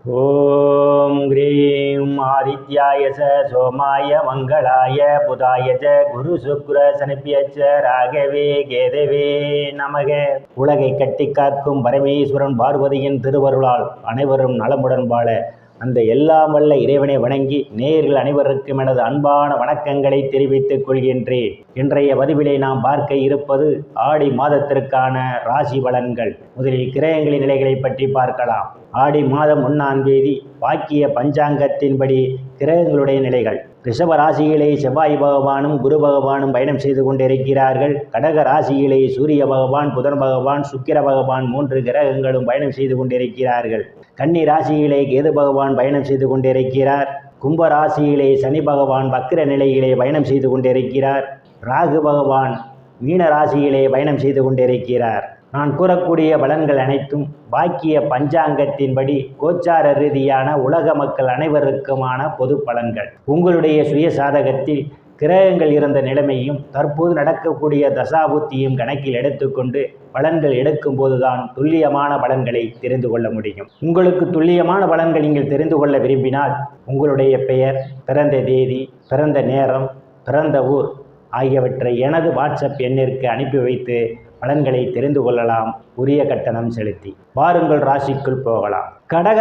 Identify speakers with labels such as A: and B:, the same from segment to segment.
A: ஓம் cream ஆதித்யாய சோமாய மங்களாய புதாய குரு சுக்ர சனிப்பியச்ச ராகவே கேதவே நமக. உலகை கட்டி காக்கும் பரமேஸ்வரன் பார்வதியின் திருவருளால் அனைவரும் நலமுடன் வாழ அந்த எல்லாம் வல்ல இறைவனை வணங்கி நேயர்கள் அனைவருக்கும் எனது அன்பான வணக்கங்களை தெரிவித்துக் கொள்கின்றேன். இன்றைய பதிவிலே நாம் பார்க்க இருப்பது ஆடி மாதத்திற்கான ராசி பலன்கள். முதலில் கிரகங்களின் நிலைகளை பற்றி பார்க்கலாம். ஆடி மாதம் 1ஆம் தேதி வாக்கிய பஞ்சாங்கத்தின்படி கிரகங்களுடைய நிலைகள். ரிஷப ராசியிலே செவ்வாய் பகவானும் குரு பகவானும் பயணம் செய்து கொண்டிருக்கிறார்கள். கடக ராசியிலே சூரிய பகவான், புதன் பகவான், சுக்கிர பகவான் 3 கிரகங்களும் பயணம் செய்து கொண்டிருக்கிறார்கள். கன்னி ராசியிலே கேது பகவான் பயணம் செய்து கொண்டிருக்கிறார். கும்ப ராசியிலே சனி பகவான் வக்கிர நிலையிலே பயணம் செய்து கொண்டிருக்கிறார். ராகு பகவான் மீன ராசியிலே பயணம் செய்து கொண்டிருக்கிறார். நான் கூறக்கூடிய பலன்கள் அனைத்தும் வாக்கிய பஞ்சாங்கத்தின்படி கோச்சார ரீதியான உலக மக்கள் அனைவருக்குமான பொது பலன்கள். உங்களுடைய சுய சாதகத்தில் கிரகங்கள் இருந்த நிலைமையும் தற்போது நடக்கக்கூடிய தசாபுத்தியும் கணக்கில் எடுத்துக்கொண்டு பலன்கள் எடுக்கும் போதுதான் துல்லியமான பலன்களை தெரிந்து கொள்ள முடியும். உங்களுக்கு துல்லியமான பலன்கள் நீங்கள் தெரிந்து கொள்ள விரும்பினால் உங்களுடைய பெயர், பிறந்த தேதி, பிறந்த நேரம், பிறந்த ஊர் ஆகியவற்றை எனது வாட்ஸ்அப் எண்ணிற்கு அனுப்பி வைத்து பலன்களை தெரிந்து கொள்ளலாம், உரிய கட்டணம் செலுத்தி. வாருங்கள் ராசிக்குள் போகலாம். கடக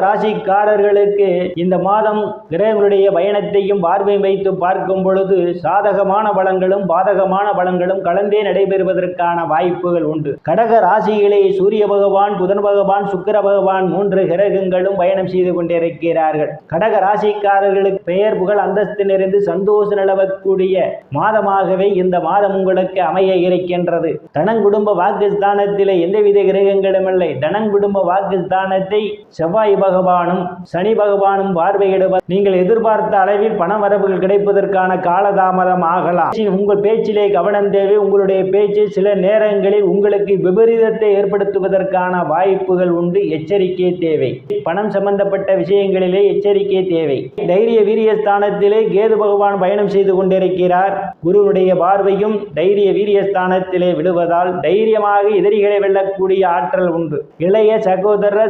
A: ராசிக்காரர்களுக்கு இந்த மாதம் கிரகங்களுடைய பயணத்தையும் பார்வையும் வைத்து பார்க்கும் பொழுது சாதகமான பலன்களும் பாதகமான பலன்களும் கலந்தே நடைபெறுவதற்கான வாய்ப்புகள் உண்டு. கடக ராசியிலே சூரிய பகவான், புதன் பகவான், சுக்கிர பகவான் 3 கிரகங்களும் பயணம் செய்து கொண்டிருக்கிறார்கள். கடக ராசிக்காரர்களுக்கு பெயர், புகழ், அந்தஸ்து நிறைந்து சந்தோஷம் நிலவக்கூடிய மாதமாகவே இந்த மாதம் உங்களுக்கு அமைய இருக்கின்றது. தனங்குடும்ப வாக்குஸ்தானத்திலே எந்தவித கிரகங்களும் இல்லை. தனங்குடும்ப வாக்குஸ்தானத்தை செவ்வாய் பகவானும் சனி பகவானும் பார்வையிடுவார். நீங்கள் எதிர்பார்த்த அளவில் பண வரவுகள் கிடைப்பதற்கான காலதாமதம் ஆகலாம். உங்கள் பேச்சிலே கவனம் தேவை. உங்களுடைய பேச்சு சில நேரங்களில் உங்களுக்கு விபரீதத்தை ஏற்படுத்துவதற்கான வாய்ப்புகள் உண்டு. எச்சரிக்கை தேவை. பணம் சம்பந்தப்பட்ட விஷயங்களிலே எச்சரிக்கை தேவை. தைரிய வீரிய ஸ்தானத்திலே கேது பகவான் பயணம் செய்து கொண்டிருக்கிறார். குருவுடைய பார்வையும் தைரிய வீரிய ஸ்தானத்திலே விடுவதால் தைரியமாக எதிரிகளை வெல்லக்கூடிய ஆற்றல் உண்டு. இளைய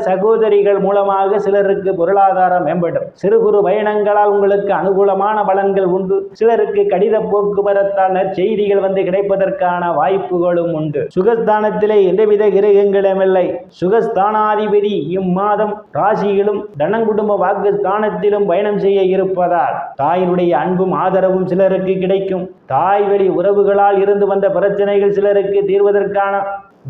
A: சகோதரிகள் மூலமாக சிலருக்கு பொருளாதாரம் மேம்படும். சிறு குறு பயணங்களால் உங்களுக்கு அனுகூலமான பலன்கள் உண்டு. சிலருக்கு கடித போக்குவரத்தால் செய்திகள் வந்து கிடைப்பதற்கான வாய்ப்புகளும் உண்டு. சுகஸ்தானத்திலே எந்தவித கிரகங்களும் இல்லை. சுகஸ்தானாதிபதி இம்மாதம் ராசியிலும் தனங்குடும்ப வாக்கு ஸ்தானத்திலும் பயணம் செய்ய இருப்பதால் தாயினுடைய அன்பும் ஆதரவும் சிலருக்கு கிடைக்கும். தாய் வழி உறவுகளால் இருந்து வந்த பிரச்சனைகள் சிலருக்கு தீர்வதற்கான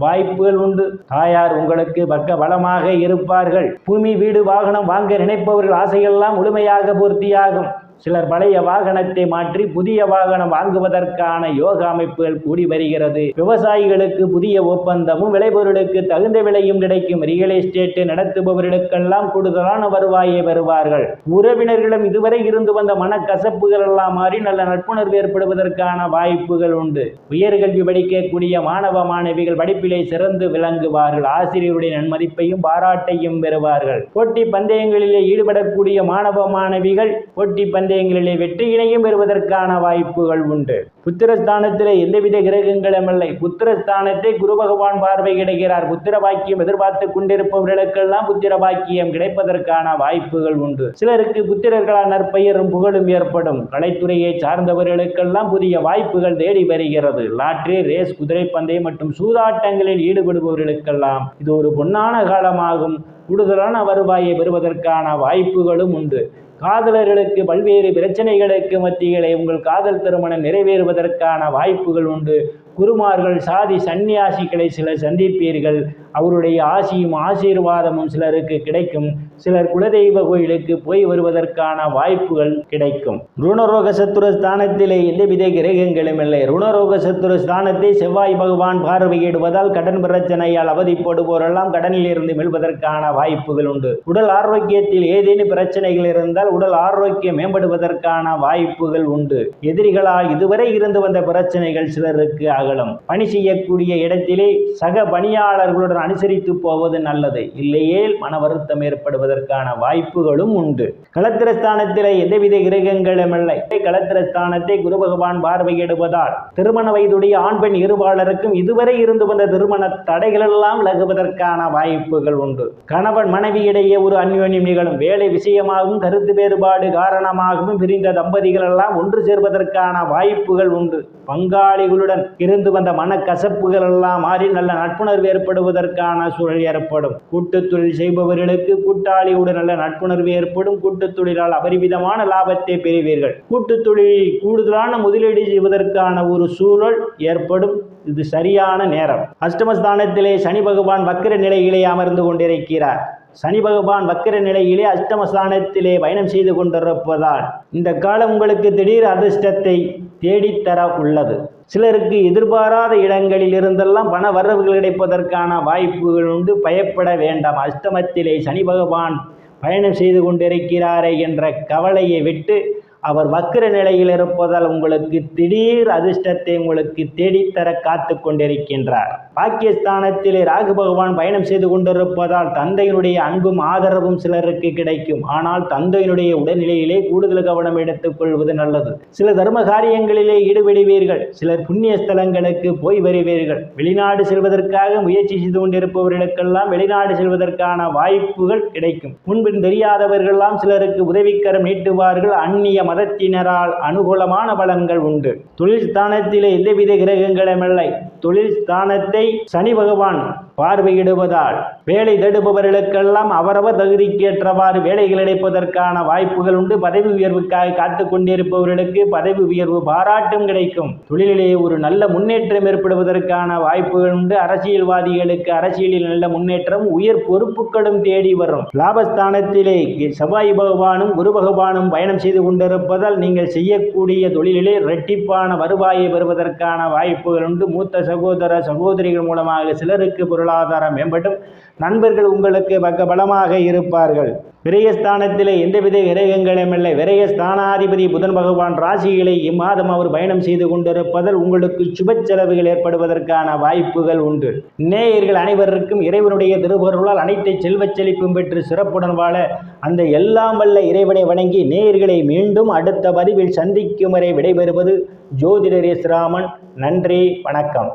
A: வாய்ப்புகள் உண்டு. தாயார் உங்களுக்கு பக்க பலமாக இருப்பார்கள். பூமி, வீடு, வாகனம் வாங்க நினைப்பவர்கள் ஆசையெல்லாம் முழுமையாக பூர்த்தியாகும். சிலர் பழைய வாகனத்தை மாற்றி புதிய வாகனம் வாங்குவதற்கான யோக அமைப்புகள் கூடி வருகிறது. விவசாயிகளுக்கு புதிய ஒப்பந்தமும் விளைபொருளுக்கு தகுந்த விலையும் கிடைக்கும். ரியல் எஸ்டேட் நடத்துபவர்களுக்கெல்லாம் கூடுதலான வருவாயை பெறுவார்கள். உறவினர்களும் இதுவரை இருந்து வந்த மனக்கசப்புகள் எல்லாம் மாறி நல்ல நட்புணர்வு ஏற்படுவதற்கான வாய்ப்புகள் உண்டு. உயர்கல்வி படிக்கக்கூடிய மாணவ மாணவிகள் படிப்பிலே சிறந்து விளங்குவார்கள். ஆசிரியருடைய நன்மதிப்பையும் பாராட்டையும் பெறுவார்கள். போட்டி பந்தயங்களிலே ஈடுபடக்கூடிய மாணவ மாணவிகள் போட்டி பந்தயங்களிலே வெற்றியினையும் பெறுவதற்கான வாய்ப்புகள் உண்டு. புத்திரஸ்தானத்திலே எந்தவித கிரகங்களும் இல்லை. புத்திரஸ்தானத்தை குரு பகவான் பார்வையிடுகிறார். புத்திர பாக்கியம் எதிர்பார்த்து கொண்டிருப்பவர்களுக்கெல்லாம் புத்திர பாக்கியம் கிடைப்பதற்கான வாய்ப்புகள் உண்டு. சிலருக்கு புத்திரர்களால் நற்பெயரும் புகழும் ஏற்படும். கலைத்துறையை சார்ந்தவர்களுக்கெல்லாம் புதிய வாய்ப்புகள் தேடி வருகிறது. லாட்டரி, ரேஸ், குதிரை பந்தயம் மற்றும் சூதாட்டங்களில் ஈடுபடுபவர்களுக்கெல்லாம் இது ஒரு பொன்னான காலமாகும். கூடுதலான வருவாயை பெறுவதற்கான வாய்ப்புகளும் உண்டு. காதலர்களுக்கு பல்வேறு பிரச்சனைகளுக்கு மத்தியிலே உங்கள் காதல் திருமணம் நிறைவேறுவதற்கான வாய்ப்புகள் உண்டு. குருமார்கள், சாதி சந்நியாசிகளை சிலர் சந்திப்பீர்கள். அவருடைய ஆசியும் ஆசீர்வாதமும் சிலருக்கு கிடைக்கும். சிலர் குலதெய்வ கோயிலுக்கு போய் வருவதற்கான வாய்ப்புகள் கிடைக்கும். ருணரோக சத்துரு ஸ்தானத்திலே எந்தவித கிரகங்களும் இல்லை. ருணரோக சத்துரு ஸ்தானத்தை செவ்வாய் பகவான் பார்வையிடுவதால் கடன் பிரச்சனையால் அவதிப்படுவோரெல்லாம் கடனில் இருந்து மீள்வதற்கான வாய்ப்புகள் உண்டு. உடல் ஆரோக்கியத்தில் ஏதேனும் பிரச்சனைகள் இருந்தால் உடல் ஆரோக்கியம் மேம்படுவதற்கான வாய்ப்புகள் உண்டு. எதிரிகளால் இதுவரை இருந்து வந்த பிரச்சனைகள் சிலருக்கு அகலும். பணி செய்யக்கூடிய இடத்திலே சக பணியாளர்களுடன் அனுசரித்து போவது நல்லது. இல்லையேல் மன வருத்தம் ஏற்படுவதற்கான வாய்ப்புகளும் உண்டு. களத்திரஸ்தானத்திலே எந்தவித கிரகங்களும் இல்லை. களத்திரஸ்தானத்தை குரு பகவான் பார்வையிடுவதால் திருமண வயதுடைய ஆண் பெண் இருபாலருக்கும் இதுவரை இருந்து வந்த திருமண தடைகள் எல்லாம் விலகுவதற்கான வாய்ப்புகள் உண்டு. கணவன் மனைவியிடையே ஒரு அந்யோன்யம் நிகழும். வேலை விஷயமாகவும் கருத்து வேறுபாடு காரணமாகவும் பிரிந்த தம்பதிகள் எல்லாம் ஒன்று சேர்வதற்கான வாய்ப்புகள் உண்டு. பங்காளிகளுடன் இருந்து வந்த மனக்கசப்புகள் எல்லாம் மாறி நல்ல நட்புணர்வு ஏற்படுவதற்கான சூழல் ஏற்படும். கூட்டுத் தொழில் செய்பவர்களுக்கு கூட்டாளியுடன் நல்ல நட்புணர்வு ஏற்படும். கூட்டுத் தொழிலால் அபரிவிதமான லாபத்தை பெறுவீர்கள். கூட்டுத் தொழிலில் கூடுதலான முதலீடு செய்வதற்கான ஒரு சூழல் ஏற்படும். இது சரியான நேரம். அஷ்டமஸ்தானத்திலே சனி பகவான் வக்கிர நிலையிலே அமர்ந்து கொண்டிருக்கிறார். சனி பகவான் வக்கிர நிலையிலே அஷ்டமஸ்தானத்திலே பயணம் செய்து கொண்டிருப்பதால் இந்த காலம் உங்களுக்கு திடீர் அதிர்ஷ்டத்தை தேடித்தர உள்ளது. சிலருக்கு எதிர்பாராத இடங்களில் இருந்தெல்லாம் பண வரவுகள் கிடைப்பதற்கான வாய்ப்புகள் உண்டு. பயப்பட வேண்டாம். அஷ்டமத்திலே சனி பகவான் பயணம் செய்து கொண்டிருக்கிறாரே என்ற கவலையை விட்டு அவர் வக்கிர நிலையில் இருப்பதால் உங்களுக்கு திடீர் அதிர்ஷ்டத்தை உங்களுக்கு தேடித்தர காத்து கொண்டிருக்கின்றார். பாக்கியஸ்தானத்திலே ராகு பகவான் பயணம் செய்து கொண்டிருப்பதால் தந்தையினுடைய அன்பும் ஆதரவும் சிலருக்கு கிடைக்கும். ஆனால் தந்தையினுடைய உடல்நிலையிலே கூடுதல் கவனம் எடுத்துக் கொள்வது நல்லது. சில தர்ம காரியங்களிலே ஈடுபடுவீர்கள். சிலர் புண்ணிய ஸ்தலங்களுக்கு போய் வருவீர்கள். வெளிநாடு செல்வதற்காக முயற்சி செய்து கொண்டிருப்பவர்களுக்கெல்லாம் வெளிநாடு செல்வதற்கான வாய்ப்புகள் கிடைக்கும். முன்பின் தெரியாதவர்களெல்லாம் சிலருக்கு உதவிக்கரம் நீட்டுவார்கள். அந்நிய மதத்தினரால் அனுகூலமான பலன்கள் உண்டு. தொழில் ஸ்தானத்திலே எந்தவித கிரகங்களும் இல்லை. தொழில் ஸ்தானத்தை சனி பகவான் பார்வையிடுவதால் வேலை தேடுபவர்களுக்கெல்லாம் அவரவர் தகுதிக்கேற்றவாறு வேலைகள் கிடைப்பதற்கான வாய்ப்புகள் உண்டு. பதவி உயர்வுக்காக காத்துக் கொண்டிருப்பவர்களுக்கு பதவி உயர்வு பாராட்டும் கிடைக்கும். தொழிலிலே ஒரு நல்ல முன்னேற்றம் ஏற்படுவதற்கான வாய்ப்புகள் உண்டு. அரசியல்வாதிகளுக்கு அரசியலில் நல்ல முன்னேற்றம், உயர் பொறுப்புகளும் தேடி வரும். லாபஸ்தானத்திலே செவ்வாய் பகவானும் குரு பகவானும் பயணம் செய்து கொண்டிருப்பதால் நீங்கள் செய்யக்கூடிய தொழிலிலே இரட்டிப்பான வருவாயை பெறுவதற்கான வாய்ப்புகள் உண்டு. மூத்த சகோதர சகோதரிகள் மூலமாக சிலருக்கு பொருளாதாரம் மேம்படும். நண்பர்கள் உங்களுக்கு பலமாக இருப்பார்கள். விரயஸ்தானத்திலே எந்தவித கிரகங்களும் இல்லை. விரயஸ்தானாதிபதி புதன் பகவான் ராசிகளை இம்மாதம் அவர் பயணம் செய்து கொண்டிருப்பதால் உங்களுக்கு சுப செலவுகள் ஏற்படுவதற்கான வாய்ப்புகள் உண்டு. நேயர்கள் அனைவருக்கும் இறைவனுடைய திருவருளால் அனைத்து செல்வச் செழிப்பும் பெற்று சிறப்புடன் வாழ அந்த எல்லாம் வல்ல இறைவனை வணங்கி நேயர்களை மீண்டும் அடுத்த பதிவில் சந்திக்கும் வரை விடைபெறுவது ஜோதிடர் எஸ் ராமன். நன்றி, வணக்கம்.